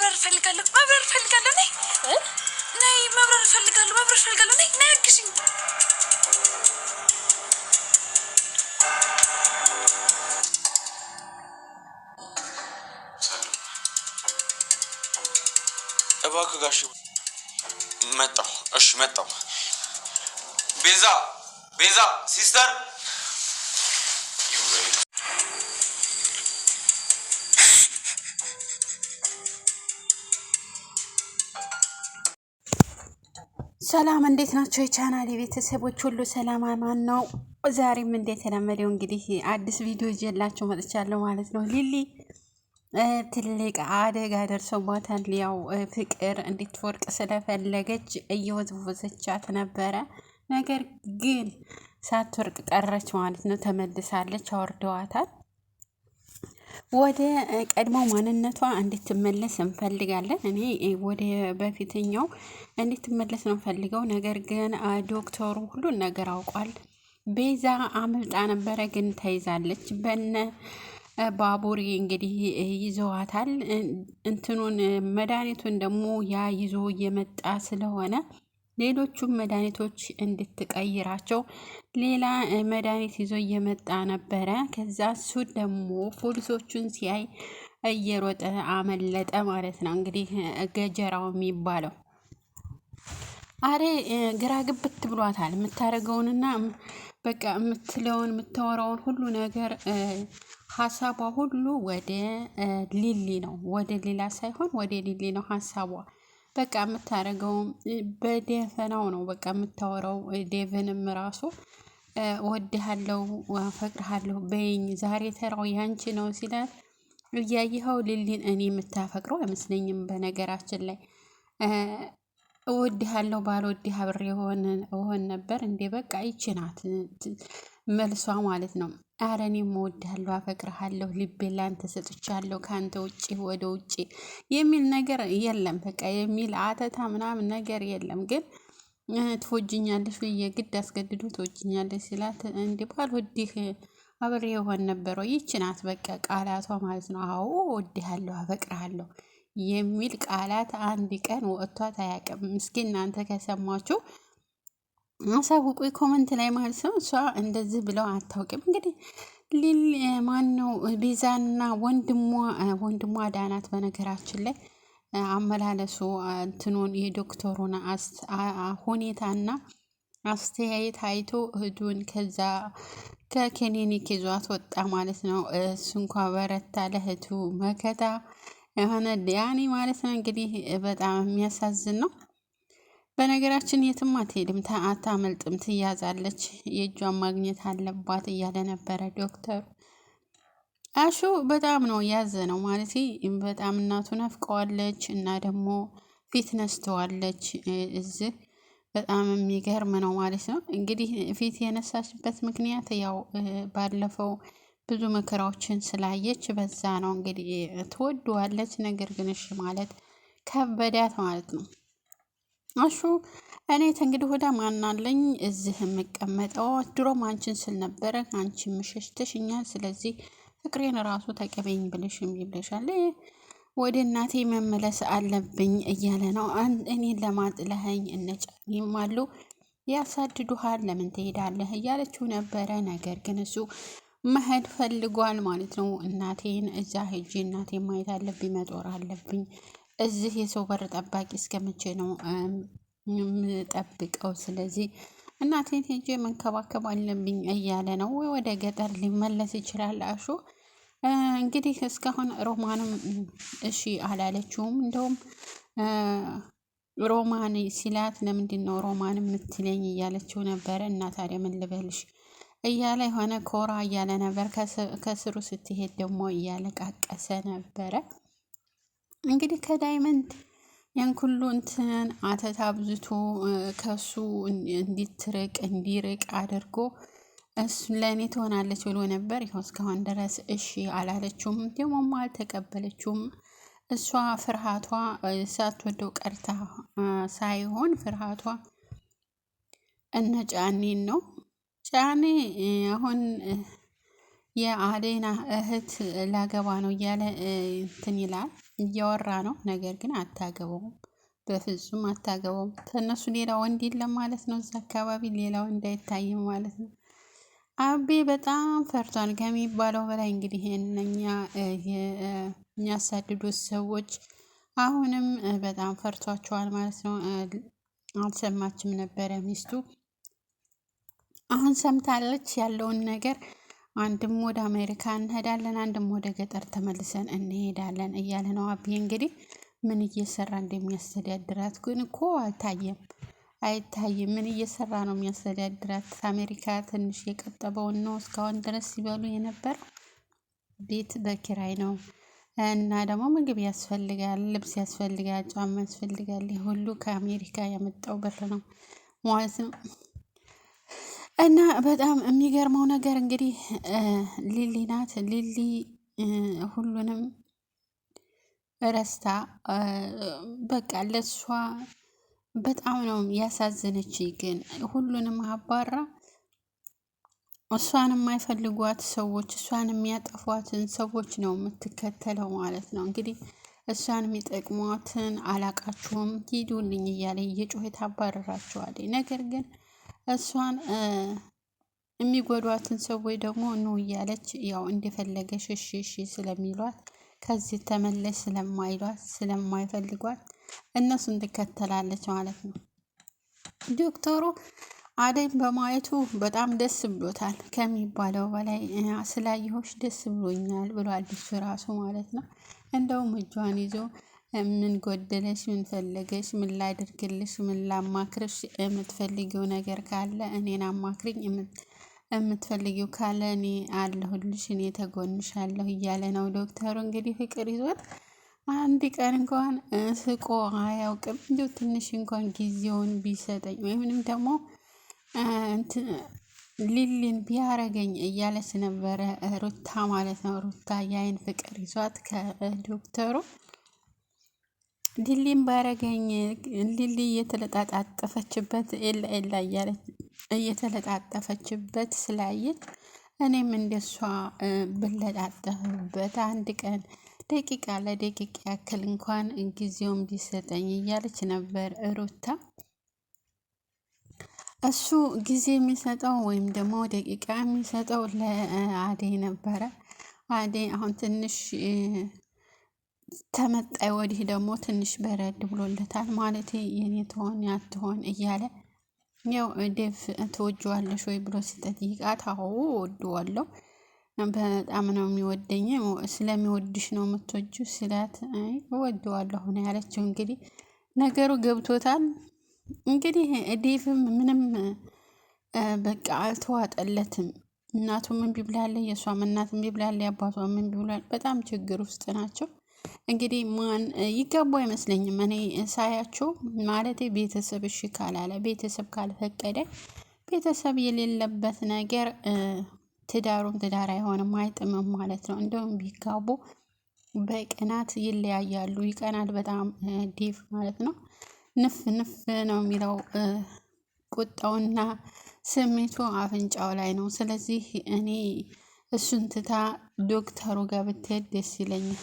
መብረር እፈልጋለሁ ነይ መብረር እፈልጋለሁ ነይ አግዢኝ እባክህ ጋሽ መጣሁ እሺ መጣሁ ቤዛ ሲስተር ሰላም እንዴት ናቸው የቻናሌ ቤተሰቦች ሁሉ ሰላም አማን ነው። ዛሬም እንደተለመደው እንግዲህ አዲስ ቪዲዮ ይዤላችሁ መጥቻለሁ ማለት ነው። ሊሊ ትልቅ አደጋ ደርሶባታል። ያው ፍቅር እንድትወርቅ ስለፈለገች እየወዘወዘቻት ነበረ። ነገር ግን ሳትወርቅ ቀረች ማለት ነው። ተመልሳለች፣ አወርደዋታል። ወደ ቀድሞ ማንነቷ እንድትመለስ እንፈልጋለን። እኔ ወደ በፊተኛው እንድትመለስ ነው ፈልገው። ነገር ግን ዶክተሩ ሁሉን ነገር አውቋል። ቤዛ አምልጣ ነበረ፣ ግን ተይዛለች። በነ ባቡሬ እንግዲህ ይዘዋታል። እንትኑን መድኃኒቱን ደግሞ ያ ይዞ እየመጣ ስለሆነ ሌሎቹም መድኃኒቶች እንድትቀይራቸው ሌላ መድኃኒት ይዞ እየመጣ ነበረ። ከዛ እሱ ደግሞ ፖሊሶቹን ሲያይ እየሮጠ አመለጠ ማለት ነው። እንግዲህ ገጀራው የሚባለው አሬ ግራ ግብት ብሏታል። የምታደርገውንና በቃ የምትለውን የምታወራውን ሁሉ ነገር ሀሳቧ ሁሉ ወደ ሊሊ ነው፣ ወደ ሌላ ሳይሆን ወደ ሊሊ ነው ሀሳቧ። በቃ የምታደርገውም በደፈናው ነው በቃ የምታወራው። ዴቭንም ራሱ እወድሃለሁ፣ አፈቅርሃለሁ በይኝ፣ ዛሬ ተራው ያንቺ ነው ሲላት እያየኸው ሊሊን እኔ የምታፈቅረው አይመስለኝም። በነገራችን ላይ እወድሃለሁ ባልወድህ አብሬ እሆን ነበር እንዴ? በቃ ይቺ ናት መልሷ ማለት ነው። አረ እኔም እወድሃለሁ አፈቅርሃለሁ፣ ልቤን ላንተ ሰጥቻለሁ፣ ከአንተ ውጭ ወደ ውጭ የሚል ነገር የለም። በቃ የሚል አተታ ምናምን ነገር የለም። ግን ትወጂኛለሽ ብዬ ግድ አስገድዶ ትወጂኛለሽ ሲላት እንዴ ባልወድህ አብሬ የሆን ነበረው። ይቺ ናት በቃ ቃላቷ ማለት ነው። አዎ እወድሃለሁ አፈቅርሃለሁ የሚል ቃላት አንድ ቀን ወጥቷት አያውቅም። እስኪ እናንተ ከሰማችሁ አሳውቁኝ ኮመንት ላይ ማለት ነው። እሷ እንደዚህ ብለው አታውቅም። እንግዲህ ሊል ማን ነው ቤዛና ወንድሟ ዳናት። በነገራችን ላይ አመላለሱ እንትኑን የዶክተሩን ሁኔታና አስተያየት አይቶ እህዱን ከዛ ከክሊኒክ ይዟት ወጣ ማለት ነው። እሱ እንኳ በረታ ለእህቱ መከታ የሆነ ያኔ ማለት ነው። እንግዲህ በጣም የሚያሳዝን ነው። በነገራችን የትም አትሄድም፣ አታመልጥም፣ ትያዛለች፣ የእጇን ማግኘት አለባት እያለ ነበረ ዶክተሩ። አሹ በጣም ነው ያዘ ነው ማለት በጣም እናቱን አፍቀዋለች እና ደግሞ ፊት ነስተዋለች። እዚህ በጣም የሚገርም ነው ማለት ነው። እንግዲህ ፊት የነሳችበት ምክንያት ያው ባለፈው ብዙ መከራዎችን ስላየች በዛ ነው። እንግዲህ ትወደዋለች፣ ነገር ግን እሺ ማለት ከበዳት ማለት ነው። አሹ እኔ ተንግዲህ ወዳ ማናለኝ እዚህ የምቀመጠው ድሮም አንቺን ስል ነበረ፣ አንቺ ምሸሽተሽኛል፣ ስለዚህ ፍቅሬን ራሱ ተቀበኝ ብለሽ ይብለሻል፣ ወደ እናቴ መመለስ አለብኝ እያለ ነው። እኔን ለማጥለኸኝ እነጫኝም አሉ ያሳድዱሃል፣ ለምን ትሄዳለህ እያለችው ነበረ። ነገር ግን እሱ መሄድ ፈልጓል ማለት ነው። እናቴን እዛ ሄጄ እናቴን ማየት አለብኝ፣ መጦር አለብኝ። እዚህ የሰው በር ጠባቂ እስከመቼ ነው የምጠብቀው? ስለዚህ እናቴን ሄጄ መንከባከብ አለብኝ እያለ ነው። ወደ ገጠር ሊመለስ ይችላል አሹ። እንግዲህ እስካሁን ሮማንም እሺ አላለችውም። እንደውም ሮማን ሲላት ለምንድን ነው ሮማን የምትለኝ እያለችው ነበረ። እና ታዲያ ምን ልበልሽ እያለ የሆነ ኮራ እያለ ነበር። ከስሩ ስትሄድ ደግሞ እያለቃቀሰ ነበረ። እንግዲህ ከዳይመንድ ያን ሁሉ እንትን አተታ አብዝቶ ከሱ እንዲርቅ አድርጎ እሱ ለእኔ ትሆናለች ብሎ ነበር። ይኸው እስካሁን ድረስ እሺ አላለችውም፣ ደግሞም አልተቀበለችውም። እሷ ፍርሃቷ ሳትወደው ቀርታ ሳይሆን ፍርሃቷ እነ ጫኔን ነው። ጫኔ አሁን የአዴና እህት ላገባ ነው እያለ እንትን ይላል። እያወራ ነው። ነገር ግን አታገባውም፣ በፍጹም አታገባውም። ከእነሱ ሌላ ወንድ የለም ማለት ነው። እዛ አካባቢ ሌላ ወንድ አይታይም ማለት ነው። አቤ በጣም ፈርቷል ከሚባለው በላይ። እንግዲህ እነኛ የሚያሳድዱት ሰዎች አሁንም በጣም ፈርቷቸዋል ማለት ነው። አልሰማችም ነበረ ሚስቱ፣ አሁን ሰምታለች ያለውን ነገር። አንድም ወደ አሜሪካ እንሄዳለን፣ አንድም ወደ ገጠር ተመልሰን እንሄዳለን እያለ ነው አቤ። እንግዲህ ምን እየሰራ እንደሚያስተዳድራት ግን እኮ አይታይም። ምን እየሰራ ነው የሚያስተዳድራት? አሜሪካ ትንሽ የቀጠበውን ነው እስካሁን ድረስ ሲበሉ የነበር። ቤት በኪራይ ነው እና ደግሞ ምግብ ያስፈልጋል፣ ልብስ ያስፈልጋል፣ ጫማ ያስፈልጋል። ሁሉ ከአሜሪካ ያመጣው ብር ነው ማለት ነው። እና በጣም የሚገርመው ነገር እንግዲህ ሊሊ ናት። ሊሊ ሁሉንም ረስታ በቃ ለሷ በጣም ነው ያሳዘነች። ግን ሁሉንም አባራ እሷን የማይፈልጓት ሰዎች፣ እሷን የሚያጠፏትን ሰዎች ነው የምትከተለው ማለት ነው። እንግዲህ እሷን የሚጠቅሟትን አላቃችሁም ሂዱልኝ እያለ እየጮኸ ታባረራቸዋለች። ነገር ግን እሷን የሚጎዷትን ሰዎች ደግሞ ኑ እያለች ያው እንደፈለገ ሽሽ ስለሚሏት ከዚህ ተመለሽ ስለማይሏት ስለማይፈልጓት እነሱን ትከተላለች ማለት ነው። ዶክተሩ አደይም በማየቱ በጣም ደስ ብሎታል ከሚባለው በላይ። ስላየሆች ደስ ብሎኛል ብሏል እሱ ራሱ ማለት ነው። እንደውም እጇን ይዞ ምን ጎደለሽ? ምን ፈለገሽ? ምን ላድርግልሽ? ምን ላማክርሽ? የምትፈልጊው ነገር ካለ እኔን አማክሪኝ፣ የምትፈልጊው ካለ እኔ አለሁልሽ፣ እኔ ተጎንሻለሁ እያለ ነው ዶክተሩ። እንግዲህ ፍቅር ይዞት አንድ ቀን እንኳን ስቆ አያውቅም። እንዲሁ ትንሽ እንኳን ጊዜውን ቢሰጠኝ ወይም ደግሞ ሊሊን ቢያረገኝ እያለች ነበረ ሩታ ማለት ነው። ሩታ የአይን ፍቅር ይዟት ከዶክተሩ ሊሊን ባረገኝ፣ ሊሊ እየተለጣጣጠፈችበት ኤላ እያለች እየተለጣጠፈችበት ስላየች እኔም እንደሷ ብለጣጠፍበት አንድ ቀን ደቂቃ ለደቂቃ ያክል እንኳን ጊዜውን ቢሰጠኝ እያለች ነበር ሩታ። እሱ ጊዜ የሚሰጠው ወይም ደግሞ ደቂቃ የሚሰጠው ለአደይ ነበረ። አደይ አሁን ትንሽ ተመጣይ ወዲህ ደግሞ ትንሽ በረድ ብሎለታል ማለት የኔ ትሆን ያትሆን እያለ ያው ዴቭ ትወጂዋለሽ ወይ ብሎ ሲጠይቃት አዎ እወደዋለሁ፣ በጣም ነው የሚወደኝ፣ ስለሚወድሽ ነው የምትወጂው ሲላት አይ እወደዋለሁ ነው ያለችው። እንግዲህ ነገሩ ገብቶታል። እንግዲህ ዴቭም ምንም በቃ አልተዋጠለትም። እናቱም እምቢ ብላለች፣ የእሷም እናት እምቢ ብላለች፣ አባቷም እምቢ ብሏል። በጣም ችግር ውስጥ ናቸው። እንግዲህ ማን ይገባው አይመስለኝም እኔ ሳያቸው ማለት ቤተሰብ እሺ ካላለ፣ ቤተሰብ ካልፈቀደ፣ ቤተሰብ የሌለበት ነገር ትዳሩም ትዳር አይሆንም፣ አይጥምም ማለት ነው። እንደውም ቢጋቡ በቅናት ይለያያሉ። ይቀናል በጣም ዴቭ ማለት ነው። ንፍ ንፍ ነው የሚለው ቁጣውና ስሜቱ አፍንጫው ላይ ነው። ስለዚህ እኔ እሱን ትታ ዶክተሩ ጋር ብትሄድ ደስ ይለኛል።